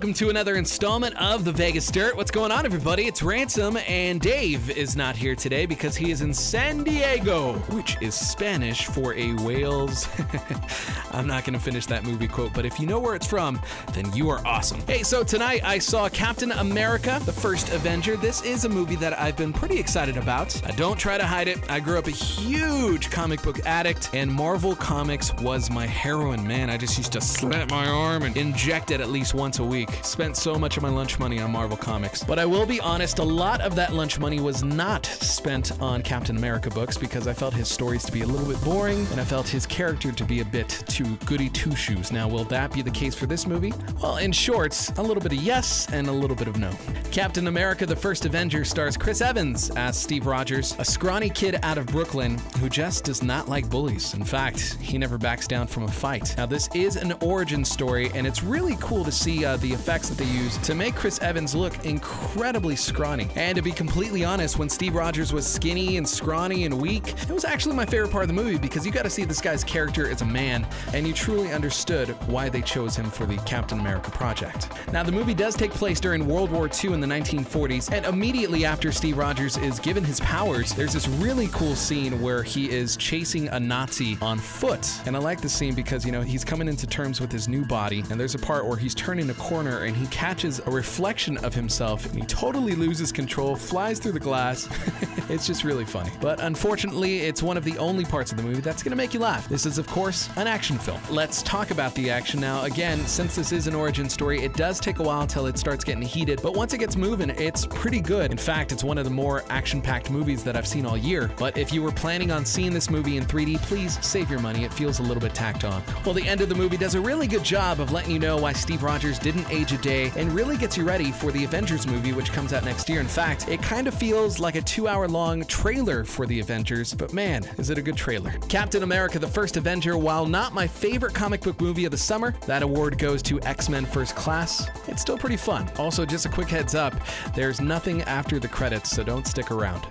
welcome to another installment of the Vegas Dirt. What's going on, everybody? It's Ransom, and Dave is not here today because he is in San Diego, which is Spanish for a whales. I'm not going to finish that movie quote, but if you know where it's from, then you are awesome. Hey, so tonight I saw Captain America, the First Avenger. This is a movie that I've been pretty excited about. I don't try to hide it. I grew up a huge comic book addict, and Marvel Comics was my heroin, man. I just used to slap my arm and inject it at least once a week. Spent so much of my lunch money on Marvel Comics. But I will be honest, a lot of that lunch money was not spent on Captain America books because I felt his stories to be a little bit boring, and I felt his character to be a bit too goody two-shoes. Now, will that be the case for this movie? Well, in short, a little bit of yes and a little bit of no. Captain America, the First Avenger stars Chris Evans as Steve Rogers, a scrawny kid out of Brooklyn who just does not like bullies. In fact, he never backs down from a fight. Now, this is an origin story, and it's really cool to see the effects that they use to make Chris Evans look incredibly scrawny. And to be completely honest, when Steve Rogers was skinny and scrawny and weak, it was actually my favorite part of the movie because you got to see this guy's character as a man, and you truly understood why they chose him for the Captain America project. Now, the movie does take place during World War II in the 1940s, and immediately after Steve Rogers is given his powers, there's this really cool scene where he is chasing a Nazi on foot. And I like the scene because, you know, he's coming into terms with his new body, and there's a part where he's turning a corner and he catches a reflection of himself, and he totally loses control, flies through the glass. It's just really funny. But unfortunately, it's one of the only parts of the movie that's gonna make you laugh. This is, of course, an action film. Let's talk about the action now. Again, since this is an origin story, it does take a while till it starts getting heated, but once it gets moving, it's pretty good. In fact, it's one of the more action-packed movies that I've seen all year. But if you were planning on seeing this movie in 3D, please save your money. It feels a little bit tacked on. Well, the end of the movie does a really good job of letting you know why Steve Rogers didn't age a day, and really gets you ready for the Avengers movie, which comes out next year. In fact, it kind of feels like a 2-hour-long trailer for the Avengers, but man, is it a good trailer. Captain America, the First Avenger, while not my favorite comic book movie of the summer, that award goes to X-Men First Class. It's still pretty fun. Also, just a quick heads up, there's nothing after the credits, so don't stick around.